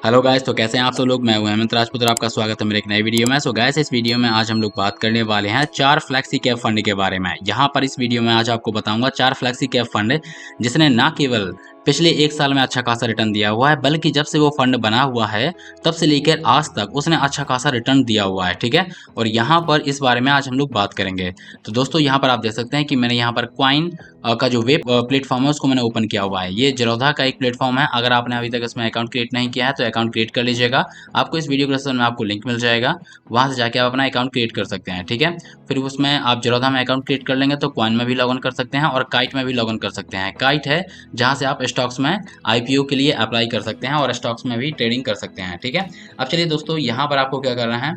Hello guys, तो कैसे हैं आप सब लोग। मैं हूं हेमंत राजपूत और आपका स्वागत है मेरे एक नई वीडियो में। सो गाइस, इस वीडियो में आज हम लोग बात करने वाले हैं 4 फ्लेक्सी कैप फंड के बारे में। यहाँ पर इस वीडियो में आज आपको बताऊंगा 4 फ्लेक्सी कैप फंड जिसने ना केवल पिछले 1 साल में अच्छा खासा रिटर्न दिया हुआ है, बल्कि जब से वो फंड बना हुआ है तब से लेकर आज तक उसने अच्छा खासा रिटर्न दिया हुआ है। ठीक है, और यहाँ पर इस बारे में आज हम लोग बात करेंगे। तो दोस्तों, यहाँ पर आप देख सकते हैं कि मैंने यहाँ पर क्वाइन का जो वेब प्लेटफॉर्म है उसको मैंने ओपन किया हुआ है। ये जेरोधा का एक प्लेटफॉर्म है। अगर आपने अभी तक इसमें अकाउंट क्रिएट नहीं किया है तो अकाउंट क्रिएट कर लीजिएगा। आपको इस वीडियो के डिस्क्रिप्शन में आपको लिंक मिल जाएगा, वहाँ से जाके आप अपना अकाउंट क्रिएट कर सकते हैं। ठीक है, फिर उसमें आप जेरोधा में अकाउंट क्रिएट कर लेंगे तो क्वाइन में भी लॉग इन कर सकते हैं और काइट में भी लॉग इन कर सकते हैं। काइट है जहाँ से आप स्टॉक्स में आईपीओ के लिए अप्लाई कर सकते हैं और स्टॉक्स में भी ट्रेडिंग कर सकते हैं। ठीक है, अब चलिए दोस्तों, यहाँ पर आपको क्या करना है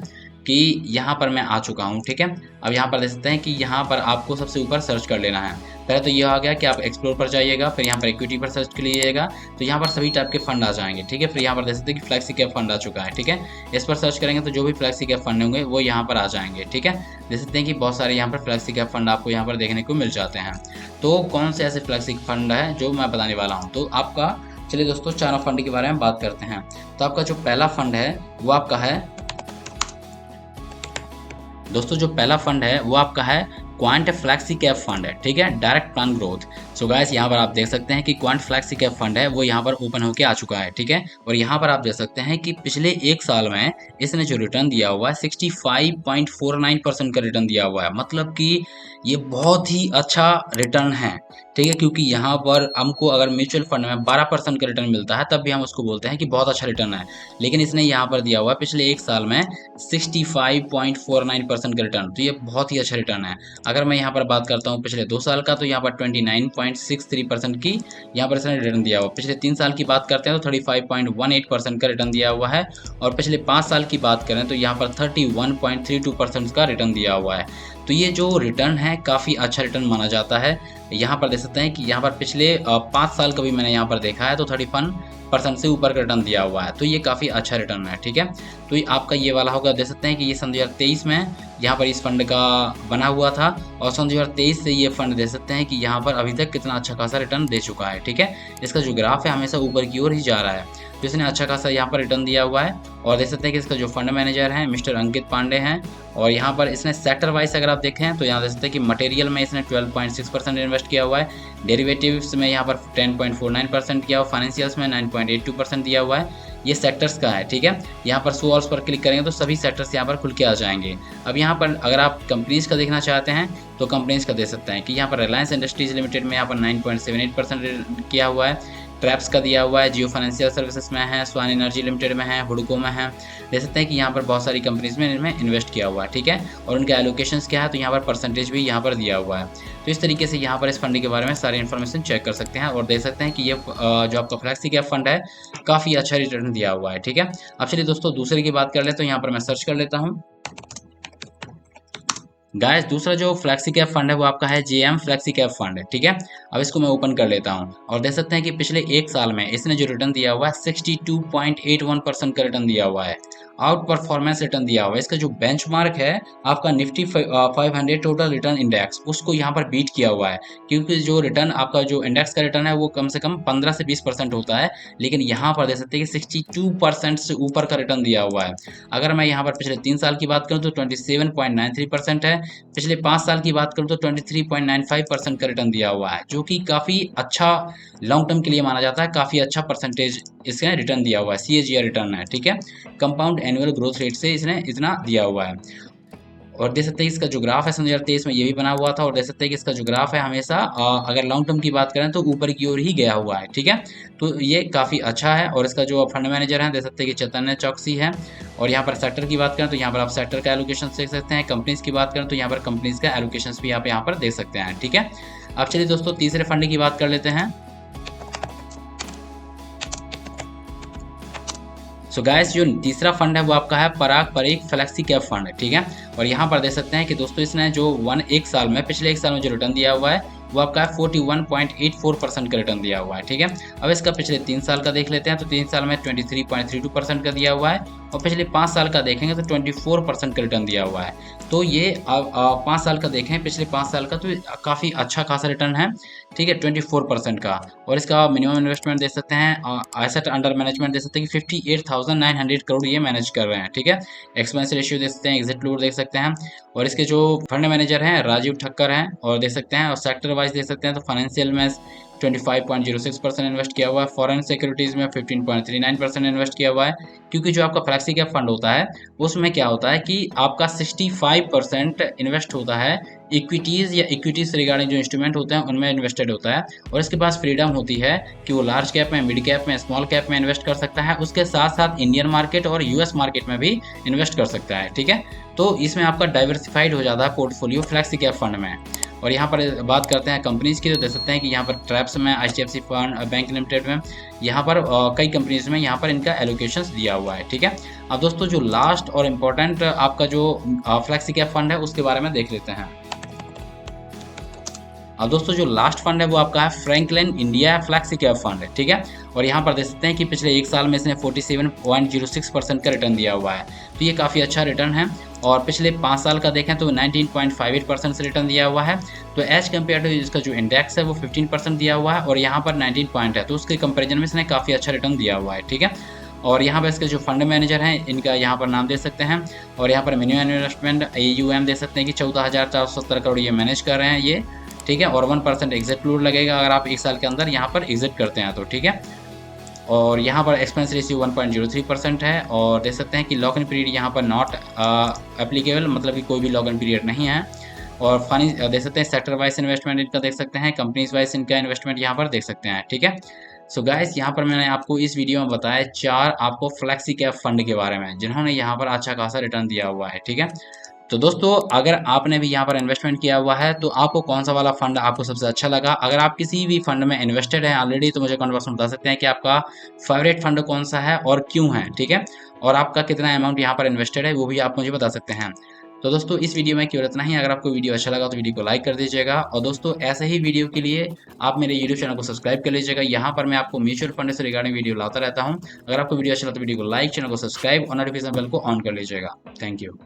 कि यहाँ पर मैं आ चुका हूँ। ठीक है, अब यहाँ पर देख सकते हैं कि यहाँ पर आपको सबसे ऊपर सर्च कर लेना है। पहले तो ये आ गया कि आप एक्सप्लोर पर जाइएगा, फिर यहाँ पर इक्विटी पर सर्च कर लीजिएगा तो यहाँ पर सभी टाइप के फंड आ जाएंगे। ठीक है, फिर यहाँ पर देख सकते हैं कि फ्लेक्सी कैप फंड आ चुका है। ठीक है, इस पर सर्च करेंगे तो जो भी फ्लेक्सी कैप फंड होंगे वो यहाँ पर आ जाएंगे। ठीक है, देख सकते हैं कि बहुत सारे यहाँ पर फ्लेक्सी कैप फंड आपको यहाँ पर देखने को मिल जाते हैं। तो कौन से ऐसे फ्लेक्सी फंड है जो मैं बताने वाला हूँ, तो आपका चलिए दोस्तों चारों फंड के बारे में बात करते हैं। तो आपका जो पहला फंड है वो आपका है दोस्तों, जो पहला फंड है वो आपका है क्वांट फ्लैक्सी कैप फंड है। ठीक है, direct plan growth. So guys, यहाँ पर आप देख सकते हैं कि क्वांट फ्लैक्सी कैप फंड है वो यहाँ पर ओपन होके आ चुका है। ठीक है, और यहाँ पर आप देख सकते हैं कि पिछले 1 साल में इसने जो रिटर्न दिया हुआ है 65.49% का रिटर्न दिया हुआ है। मतलब कि ये बहुत ही अच्छा रिटर्न है। ठीक है, क्योंकि यहाँ पर हमको अगर म्यूचुअल फंड में 12% का रिटर्न मिलता है तब भी हम उसको बोलते हैं कि बहुत अच्छा रिटर्न है, लेकिन इसने यहाँ पर दिया हुआ है पिछले 1 साल में 65.49% का रिटर्न। तो ये बहुत ही अच्छा रिटर्न है। अगर मैं यहाँ पर बात करता हूँ पिछले 2 साल का, तो यहाँ पर 29.63% की यहाँ पर इसने रिटर्न दिया हुआ। पिछले 3 साल की बात करते हैं तो 35.18% का रिटर्न दिया हुआ है, और पिछले 5 साल की बात करें तो यहाँ पर 31.32% का रिटर्न दिया हुआ है। तो ये जो रिटर्न है काफ़ी अच्छा रिटर्न माना जाता है। यहाँ पर देख सकते हैं कि यहाँ पर पिछले 5 साल का भी मैंने यहाँ पर देखा है तो 31% से ऊपर का रिटर्न दिया हुआ है। तो ये काफ़ी अच्छा रिटर्न है। ठीक है, तो ये आपका ये वाला होगा। देख सकते हैं कि ये सन 2023 में यहाँ पर इस फंड का बना हुआ था, और सन 2023 से ये फंड देख सकते हैं कि यहाँ पर अभी तक कितना अच्छा खासा रिटर्न दे चुका है। ठीक है, इसका जो ग्राफ है हमेशा ऊपर की ओर ही जा रहा है, तो इसने अच्छा खासा यहाँ पर रिटर्न दिया हुआ है। और देख सकते हैं कि इसका जो फंड मैनेजर है मिस्टर अंकित पांडे हैं, और यहाँ पर इसने सेक्टर वाइज अगर आप देखें तो यहाँ देख सकते हैं कि मटेरियल में इसने 12.6% इन्वेस्ट किया हुआ है, डेरिवेटिव्स में यहाँ पर 10.49% किया हुआ, फाइनेंशियल्स में 9.82% दिया हुआ है। ये सेक्टर्स का है। ठीक है, यहाँ पर शो ऑल्स पर क्लिक करेंगे तो सभी सेक्टर्स यहाँ पर खुल के आ जाएंगे। अब यहाँ पर अगर आप कंपनीज का देखना चाहते हैं तो कंपनीज का देख सकते हैं कि यहाँ पर रिलायंस इंडस्ट्रीज लिमिटेड में यहाँ पर 9.78% किया हुआ है, ट्रैप्स का दिया हुआ है, जियो फाइनेंशियल सर्विसेज में है, स्वान एनर्जी लिमिटेड में है, हुडको में है। देख सकते हैं कि यहाँ पर बहुत सारी कंपनीज में इनमें इन्वेस्ट किया हुआ है। ठीक है, और उनके एलोकेशंस क्या है तो यहाँ पर परसेंटेज भी यहाँ पर दिया हुआ है। तो इस तरीके से यहाँ पर इस फंड के बारे में सारी इन्फॉर्मेशन चेक कर सकते हैं और देख सकते हैं कि ये जो आपका फ्लैक्सी कैप फंड है काफ़ी अच्छा रिटर्न दिया हुआ है। ठीक है, अब चलिए दोस्तों दूसरे की बात कर ले तो यहाँ पर मैं सर्च कर लेता हूँ। गाइस, दूसरा जो फ्लैक्सी कैप फंड है वो आपका है जेएम फ्लैक्सी कैप फंड है। ठीक है, अब इसको मैं ओपन कर लेता हूँ और देख सकते हैं कि पिछले 1 साल में इसने जो रिटर्न दिया हुआ है 62.81% का रिटर्न दिया हुआ है। आउट परफॉर्मेंस रिटर्न दिया हुआ है। इसका जो बेंचमार्क है आपका निफ्टी 500 टोटल रिटर्न इंडेक्स, उसको यहाँ पर बीट किया हुआ है, क्योंकि जो रिटर्न आपका जो इंडेक्स का रिटर्न है वो कम से कम 15 से 20% होता है, लेकिन यहाँ पर देख सकते हैं कि 62% से ऊपर का रिटर्न दिया हुआ है। अगर मैं यहाँ पर पिछले 3 साल की बात करूँ तो 27.93% है, पिछले 5 साल की बात करूँ तो 23.95% का रिटर्न दिया हुआ है, जो कि काफ़ी अच्छा लॉन्ग टर्म के लिए माना जाता है। काफ़ी अच्छा परसेंटेज इसका रिटर्न दिया हुआ है, सीएजीआर रिटर्न है। ठीक है, कंपाउंड एनुअल ग्रोथ रेट से इसने इतना दिया हुआ है। और देख सकते हैं इसका जो ग्राफ है सन 2023 में ये भी बना हुआ था, और देख सकते हैं कि इसका जो ग्राफ है हमेशा अगर लॉन्ग टर्म की बात करें तो ऊपर की ओर ही गया हुआ है। ठीक है, तो ये काफ़ी अच्छा है। और इसका जो फंड मैनेजर है देख सकते हैं कि चैतन्य चौकसी है। और यहाँ पर सेक्टर की बात करें तो यहाँ पर आप सेक्टर का एलोकेशन देख सकते हैं। कंपनीज की बात करें तो यहाँ पर कंपनीज का एलोकेशन भी आप यहाँ पर देख सकते हैं। ठीक है, अब चलिए दोस्तों तीसरे फंड की बात कर लेते हैं। सो गाइस, जो तीसरा फंड है वो आपका है पराग परीख फ्लेक्सी कैप फंड। ठीक है, और यहाँ पर देख सकते हैं कि दोस्तों इसने जो 1 साल में पिछले 1 साल में जो रिटर्न दिया हुआ है वो आपका 41.84% का रिटर्न दिया हुआ है। ठीक है, अब इसका पिछले 3 साल का देख लेते हैं, तो 3 साल में 23.32% का दिया हुआ है, और पिछले 5 साल का देखेंगे तो 24% का रिटर्न दिया हुआ है। तो ये 5 साल का देखें, पिछले 5 साल का, तो काफ़ी अच्छा खासा रिटर्न है। ठीक है, 24% का। और इसका मिनिमम इन्वेस्टमेंट देख सकते हैं, एसेट अंडर मैनेजमेंट देख सकते हैं कि 58,900 करोड़ ये मैनेज कर रहे हैं। ठीक है, एक्सपेंस रेशियो देख सकते हैं, एग्जिट फ्लोर देख सकते हैं, और इसके जो फंड मैनेजर हैं राजीव ठक्कर हैं, और देख सकते हैं, और सेक्टर वाइज देख सकते हैं, तो फाइनेंशियल में 25.06% इन्वेस्ट किया हुआ है, फॉरेन सिक्योरिटीज़ में 15.39% इन्वेस्ट किया हुआ है, क्योंकि जो आपका फ्लेक्सी कैप फंड होता है उसमें क्या होता है कि आपका 65% इन्वेस्ट होता है इक्विटीज़ या इक्विटीज़ रिगार्डिंग जो इंस्ट्रूमेंट होते हैं उनमें इन्वेस्टेड होता है, और इसके पास फ्रीडम होती है कि वो लार्ज कैप में, मिड कैप में, स्मॉल कैप में इन्वेस्ट कर सकता है, उसके साथ साथ इंडियन मार्केट और यूएस मार्केट में भी इन्वेस्ट कर सकता है। ठीक है, तो इसमें आपका डाइवर्सिफाइड हो जाता है पोर्टफोलियो फ्लेक्सी कैप फंड में। और यहाँ पर बात करते हैं कंपनीज़ की, तो देख सकते हैं कि यहाँ पर ट्रैप्स में, एचडीएफसी फंड बैंक लिमिटेड में, यहाँ पर कई कंपनीज में यहाँ पर इनका एलोकेशंस दिया हुआ है। ठीक है, अब दोस्तों जो लास्ट और इम्पोर्टेंट आपका जो फ्लेक्सी कैप फंड है उसके बारे में देख लेते हैं। अब दोस्तों जो लास्ट फंड है वो आपका है Franklin India flexi cap fund है। ठीक है, और यहाँ पर देख सकते हैं कि पिछले 1 साल में इसने 47.06% का रिटर्न दिया हुआ है, तो ये काफ़ी अच्छा रिटर्न है। और पिछले 5 साल का देखें तो 19.58% से रिटर्न दिया हुआ है। तो एज कम्पेयर टू इसका जो इंडेक्स है वो 15% दिया हुआ है, और यहाँ पर 19 पॉइंट है, तो उसके कंपेरिजन में इसने काफ़ी अच्छा रिटर्न दिया हुआ है। ठीक है, और यहाँ पर इसके जो फंड मैनेजर हैं इनका यहाँ पर नाम दे सकते हैं, और यहाँ पर मिनिमम इन्वेस्टमेंट AUM दे सकते हैं कि 14,470 करोड़ ये मैनेज कर रहे हैं ये। ठीक है, और 1% एग्जिट फ्लोर लगेगा अगर आप 1 साल के अंदर यहाँ पर एग्जिट करते हैं तो। ठीक है, और यहाँ पर एक्सपेंस रेशियो 1.03% है, और देख सकते हैं कि लॉक इन पीरियड यहाँ पर नॉट एप्लीकेबल, मतलब कि कोई भी लॉक इन पीरियड नहीं है। और फनी देख सकते हैं सेक्टर वाइज इन्वेस्टमेंट इनका देख सकते हैं, कंपनीज वाइज इनका इन्वेस्टमेंट यहाँ पर देख सकते हैं। ठीक है, सो गाइस यहाँ पर मैंने आपको इस वीडियो में बताया 4 आपको फ्लेक्सी कैप फंड के बारे में जिन्होंने यहाँ पर अच्छा खासा रिटर्न दिया हुआ है। ठीक है, तो दोस्तों अगर आपने भी यहाँ पर इन्वेस्टमेंट किया हुआ है तो आपको कौन सा वाला फंड आपको सबसे अच्छा लगा। अगर आप किसी भी फंड में इन्वेस्टेड हैं ऑलरेडी तो मुझे कमेंट बॉक्स में बता सकते हैं कि आपका फेवरेट फंड कौन सा है और क्यों है। ठीक है, और आपका कितना अमाउंट यहाँ पर इन्वेस्टेड है वो भी आप मुझे बता सकते हैं। तो दोस्तों इस वीडियो में केवल इतना ही। अगर आपको वीडियो अच्छा लगा तो वीडियो को लाइक कर दीजिएगा, और दोस्तों ऐसे ही वीडियो के लिए आप मेरे यूट्यूब चैनल को सब्सक्राइब कर लीजिएगा। यहाँ पर मैं आपको म्यूचुअल फंड से रिगार्डिंग वीडियो लाता रहता हूँ। अगर आपको वीडियो अच्छा लगा तो वीडियो को लाइक, चैनल को सब्सक्राइब और नोटिफिकेशन बेल को ऑन कर लीजिएगा। Thank you.